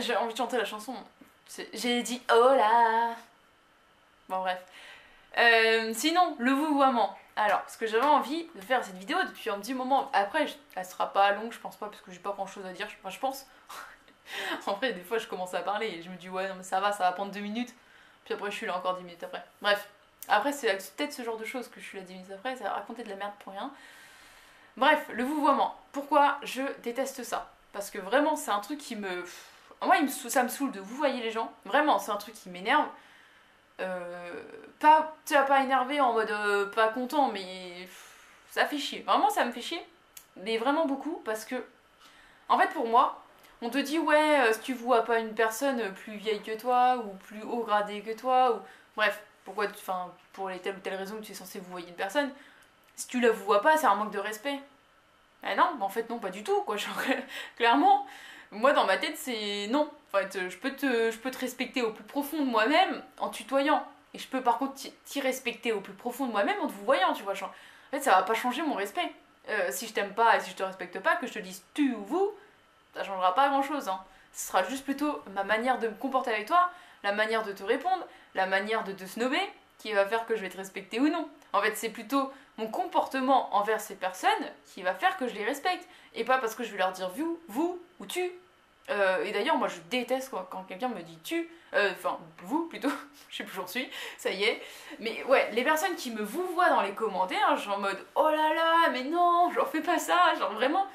j'ai envie de chanter la chanson. J'ai dit oh là. Bon bref. Sinon, le vouvoiement. Alors, ce que j'avais envie de faire cette vidéo depuis un petit moment. Après, elle sera pas longue, je pense pas, parce que j'ai pas grand chose à dire. Enfin, je pense. En vrai, des fois, je commence à parler et je me dis ouais, non, mais ça va prendre 2 minutes. Puis après, je suis là encore 10 minutes après. Bref. Après, c'est peut-être ce genre de choses que je suis là 10 minutes après, ça va raconter de la merde pour rien. Bref, le vouvoiement. Pourquoi je déteste ça? Parce que vraiment, c'est un truc qui me... Moi, ça me saoule de vouvoyer les gens. Vraiment, c'est un truc qui m'énerve. Pas, tu vas pas énervé en mode pas content, mais ça fait chier. Vraiment, ça me fait chier. Mais vraiment beaucoup, parce que... En fait, pour moi, on te dit, ouais, si tu vois pas une personne plus vieille que toi, ou plus haut gradé que toi, ou... Bref, pourquoi enfin, pour les telles ou telles raisons que tu es censé vouvoyer une personne, si tu la vois pas, c'est un manque de respect. Eh non, en fait non, pas du tout, quoi. Genre, clairement, moi dans ma tête c'est non. En fait, je peux te respecter au plus profond de moi-même en tutoyant. Et je peux par contre t'y respecter au plus profond de moi-même en te vous voyant, tu vois. Genre, en fait, ça va pas changer mon respect. Si je t'aime pas et si je te respecte pas, que je te dise tu ou vous, ça changera pas grand-chose. Hein. Ce sera juste plutôt ma manière de me comporter avec toi, la manière de te répondre, la manière de te snobber, qui va faire que je vais te respecter ou non. En fait, c'est plutôt mon comportement envers ces personnes qui va faire que je les respecte. Et pas parce que je vais leur dire vous ou tu. Et d'ailleurs, moi je déteste quand quelqu'un me dit tu. Enfin, vous plutôt. Je sais plus où j'en suis. Ça y est. Mais ouais, les personnes qui me vous voient dans les commentaires, genre en mode oh là là, mais non, j'en fais pas ça. Genre vraiment.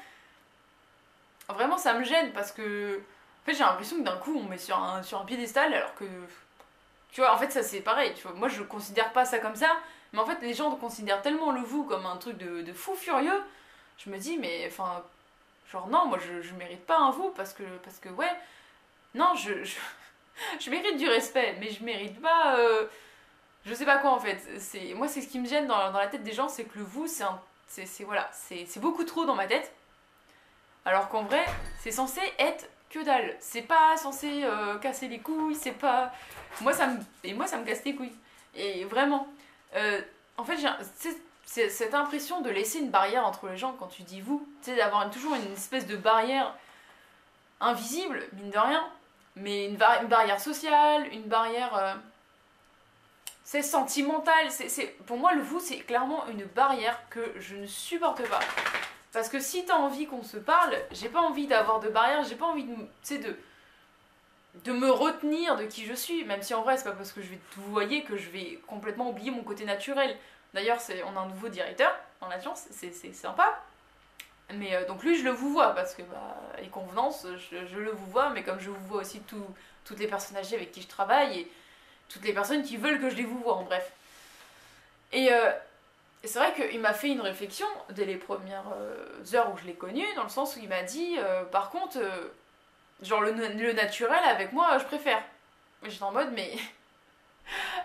Vraiment, ça me gêne parce que. En fait, j'ai l'impression que d'un coup on met sur un piédestal alors que. Tu vois, en fait, ça c'est pareil. Tu vois. Moi je considère pas ça comme ça. Mais en fait, les gens considèrent tellement le vous comme un truc de fou furieux. Je me dis, mais enfin, genre non, moi je mérite pas un vous parce que ouais, non, je mérite du respect, mais je mérite pas, je sais pas quoi en fait. Moi, c'est ce qui me gêne dans la tête des gens, c'est que le vous, voilà, c'est beaucoup trop dans ma tête. Alors qu'en vrai, c'est censé être que dalle. C'est pas censé casser les couilles, c'est pas. Moi, ça me casse les couilles. Et vraiment. En fait, c'est cette impression de laisser une barrière entre les gens quand tu dis vous. Tu sais, d'avoir toujours une espèce de barrière invisible, mine de rien. Mais une barrière sociale, une barrière. C'est sentimentale. Pour moi, le vous, c'est clairement une barrière que je ne supporte pas. Parce que si t'as envie qu'on se parle, j'ai pas envie d'avoir de barrière, j'ai pas envie de me retenir de qui je suis, même si en vrai c'est pas parce que je vais tout voyer que je vais complètement oublier mon côté naturel. D'ailleurs, on a un nouveau directeur dans l'agence, c'est sympa. Mais donc lui, je le vous vois parce que les convenances, je le vous vois, mais comme je vous vois aussi toutes les personnes âgées avec qui je travaille et toutes les personnes qui veulent que je les vous vois, en bref. Et c'est vrai qu'il m'a fait une réflexion dès les premières heures où je l'ai connu, dans le sens où il m'a dit, par contre, genre le naturel avec moi, je préfère. J'étais en mode, mais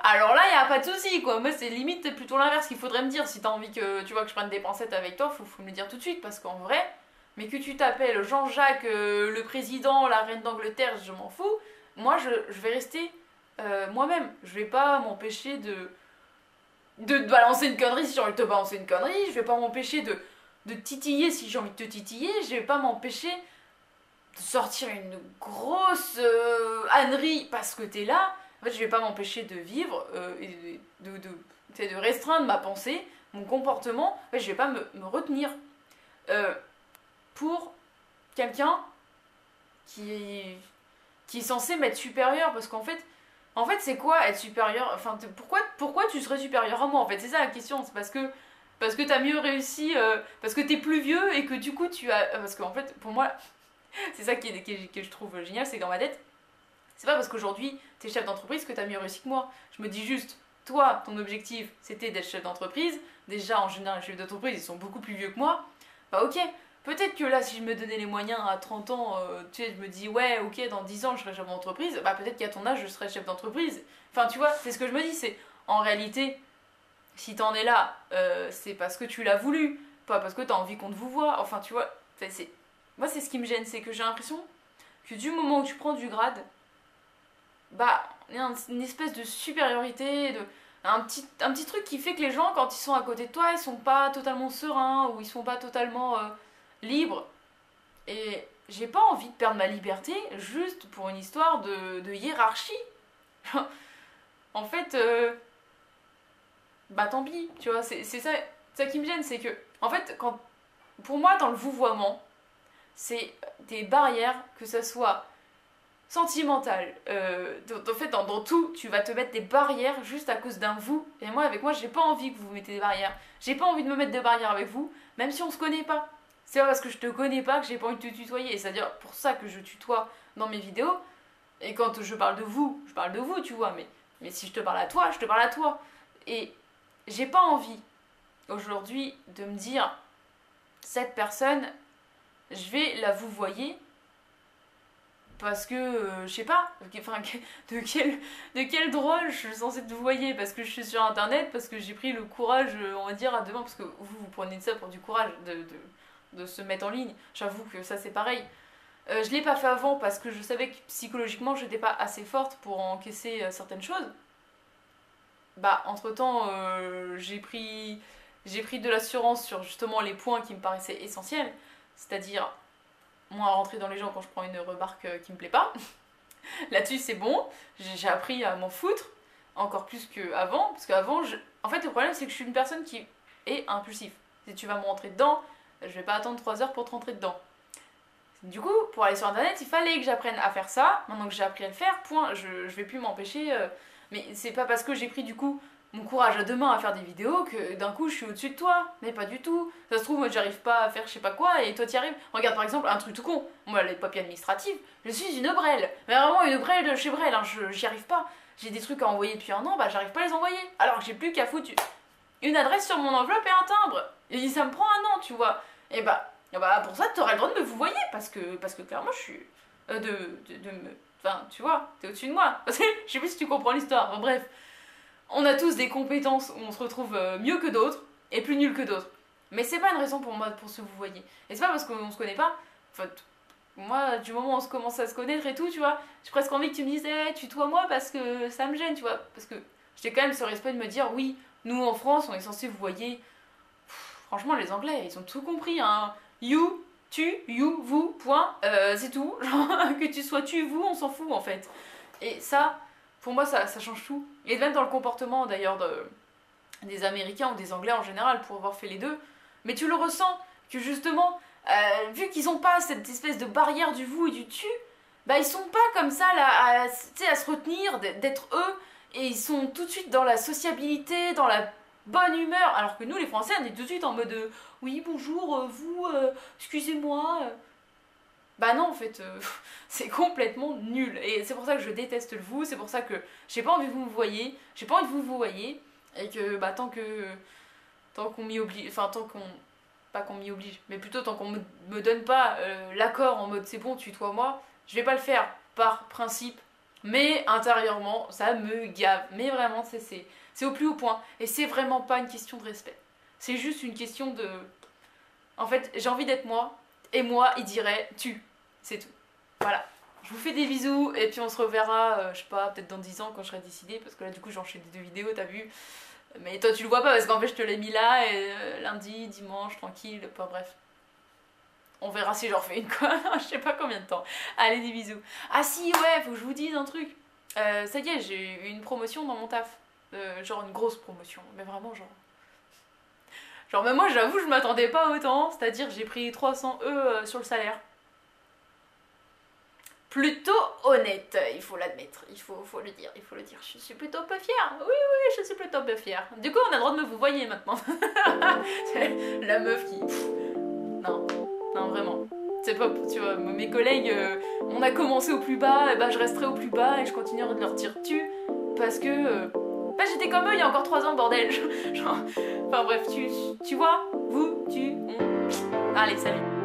alors là, il a pas de souci, quoi. Moi, c'est limite plutôt l'inverse qu'il faudrait me dire. Si t'as envie que tu vois que je prenne des pincettes avec toi, faut me le dire tout de suite, parce qu'en vrai, mais que tu t'appelles Jean-Jacques, le président, la reine d'Angleterre, je m'en fous. Moi, je vais rester moi-même. Je vais pas m'empêcher de te balancer une connerie si j'ai envie de te balancer une connerie. Je vais pas m'empêcher de titiller si j'ai envie de te titiller. Je vais pas m'empêcher de sortir une grosse ânerie parce que t'es là. En fait, je vais pas m'empêcher de vivre et de restreindre ma pensée, mon comportement. En fait, je vais pas me retenir pour quelqu'un qui est censé m'être supérieur. Parce qu'en fait, c'est quoi être supérieur? Enfin, pourquoi tu serais supérieur à moi? En fait, c'est ça la question. C'est parce que t'as mieux réussi, parce que t'es plus vieux et que du coup tu as. Parce qu'en fait, pour moi, c'est ça que je trouve génial, c'est que dans ma tête, c'est pas parce qu'aujourd'hui t'es chef d'entreprise que t'as mieux réussi que moi. Je me dis juste, toi, ton objectif c'était d'être chef d'entreprise. Déjà, en général, les chefs d'entreprise ils sont beaucoup plus vieux que moi. Bah, ok, peut-être que là, si je me donnais les moyens à 30 ans, tu sais, je me dis, ouais, ok, dans 10 ans je serai chef d'entreprise. Bah, peut-être qu'à ton âge je serai chef d'entreprise. Enfin, tu vois, c'est ce que je me dis, c'est en réalité, si t'en es là, c'est parce que tu l'as voulu, pas parce que t'as envie qu'on te vous voit. Enfin, tu vois, moi, c'est ce qui me gêne, c'est que j'ai l'impression que du moment où tu prends du grade, bah, il y a une espèce de supériorité, un petit truc qui fait que les gens, quand ils sont à côté de toi, ils sont pas totalement sereins ou ils sont pas totalement libres. Et j'ai pas envie de perdre ma liberté juste pour une histoire de hiérarchie. En fait, bah tant pis, tu vois, c'est ça qui me gêne, c'est que, en fait, pour moi, dans le vouvoiement, c'est des barrières, que ça soit sentimentale, en fait, dans tout, tu vas te mettre des barrières juste à cause d'un vous. Et moi, avec moi, j'ai pas envie que vous mettez des barrières. J'ai pas envie de me mettre des barrières avec vous, même si on se connaît pas. C'est pas parce que je te connais pas que j'ai pas envie de te tutoyer. C'est-à-dire pour ça que je tutoie dans mes vidéos. Et quand je parle de vous, je parle de vous, tu vois. Mais si je te parle à toi, je te parle à toi. Et j'ai pas envie, aujourd'hui, de me dire, cette personne, je vais la vouvoyer parce que, je sais pas, enfin, de quel droit je suis censée te vouvoyer? Parce que je suis sur internet, parce que j'ai pris le courage, on va dire, à demain, parce que vous prenez ça pour du courage de se mettre en ligne. J'avoue que ça c'est pareil. Je l'ai pas fait avant parce que je savais que psychologiquement j'étais pas assez forte pour encaisser certaines choses. Bah, entre temps, j'ai pris de l'assurance sur justement les points qui me paraissaient essentiels, c'est-à-dire moins rentrer dans les gens quand je prends une remarque qui me plaît pas. Là-dessus, c'est bon, j'ai appris à m'en foutre, encore plus qu'avant, parce qu'avant, en fait, le problème, c'est que je suis une personne qui est impulsive. Si tu vas me rentrer dedans, je vais pas attendre 3 heures pour te rentrer dedans. Du coup, pour aller sur internet, il fallait que j'apprenne à faire ça. Maintenant que j'ai appris à le faire, point, je vais plus m'empêcher. Mais c'est pas parce que j'ai pris du coup mon courage à deux mains à faire des vidéos que d'un coup je suis au-dessus de toi. Mais pas du tout. Ça se trouve, moi j'arrive pas à faire je sais pas quoi et toi t'y arrives. Regarde par exemple un truc tout con. Moi, les papiers administratifs, je suis une brêle. Mais vraiment une brêle de chez Brel, hein, j'y arrive pas. J'ai des trucs à envoyer depuis un an, bah j'arrive pas à les envoyer. Alors que j'ai plus qu'à foutre une adresse sur mon enveloppe et un timbre. Et ça me prend un an, tu vois. Et bah pour ça t'aurais le droit de me vouvoyer parce que clairement je suis enfin tu vois, t'es au-dessus de moi. Je sais plus si tu comprends l'histoire. Enfin, bref, on a tous des compétences où on se retrouve mieux que d'autres et plus nul que d'autres. Mais c'est pas une raison pour moi pour se vouvoyer. Et c'est pas parce qu'on se connaît pas. Enfin, moi, du moment où on commence à se connaître et tout, tu vois, j'ai presque envie que tu me dises hey, tutoie-moi parce que ça me gêne, tu vois. Parce que j'ai quand même ce respect de me dire oui, nous en France, on est censé vouvoyer. Franchement, les Anglais, ils ont tout compris, hein. You, tu, you, vous, point, c'est tout. Genre, que tu sois tu, vous, on s'en fout en fait. Et ça, pour moi, ça change tout. Et même dans le comportement d'ailleurs des Américains ou des Anglais en général, pour avoir fait les deux. Mais tu le ressens, que justement, vu qu'ils ont pas cette espèce de barrière du vous et du tu, bah ils sont pas comme ça là, à se retenir, d'être eux. Et ils sont tout de suite dans la sociabilité, dans la bonne humeur, alors que nous les Français on est tout de suite en mode oui bonjour vous excusez-moi bah non en fait c'est complètement nul et c'est pour ça que je déteste le vous, c'est pour ça que j'ai pas envie que vous me voyez, j'ai pas envie que vous vous voyez et que bah tant qu'on m'y oblige, enfin tant qu'on pas qu'on m'y oblige mais plutôt tant qu'on me donne pas l'accord en mode c'est bon tutoie-moi, je vais pas le faire par principe. Mais intérieurement, ça me gave. Mais vraiment, c'est au plus haut point. Et c'est vraiment pas une question de respect. C'est juste une question de... En fait, j'ai envie d'être moi. Et moi, il dirait tu. C'est tout. Voilà. Je vous fais des bisous. Et puis on se reverra, je sais pas, peut-être dans 10 ans quand je serai décidée. Parce que là, du coup, j'enchaîne des 2 vidéos, t'as vu. Mais toi, tu le vois pas parce qu'en fait, je te l'ai mis là. Et lundi, dimanche, tranquille. Enfin bref. On verra si j'en fais une quoi, je sais pas combien de temps. Allez, des bisous. Ah si, ouais, faut que je vous dise un truc. Ça y est, j'ai eu une promotion dans mon taf. Genre une grosse promotion, mais vraiment genre... Genre même moi, j'avoue, je m'attendais pas autant. C'est-à-dire, j'ai pris 300 sur le salaire. Plutôt honnête, il faut l'admettre. Il faut le dire, il faut le dire. Je suis plutôt peu fière. Oui, je suis plutôt peu fière. Du coup, on a le droit de me vous voyez maintenant. La meuf qui... Non. Non, vraiment. C'est pas, tu vois, mes collègues, on a commencé au plus bas, et bah je resterai au plus bas et je continuerai de leur dire tu, parce que bah j'étais comme eux il y a encore 3 ans, bordel. Genre, enfin bref, tu vois, vous, tu, on... Allez, salut.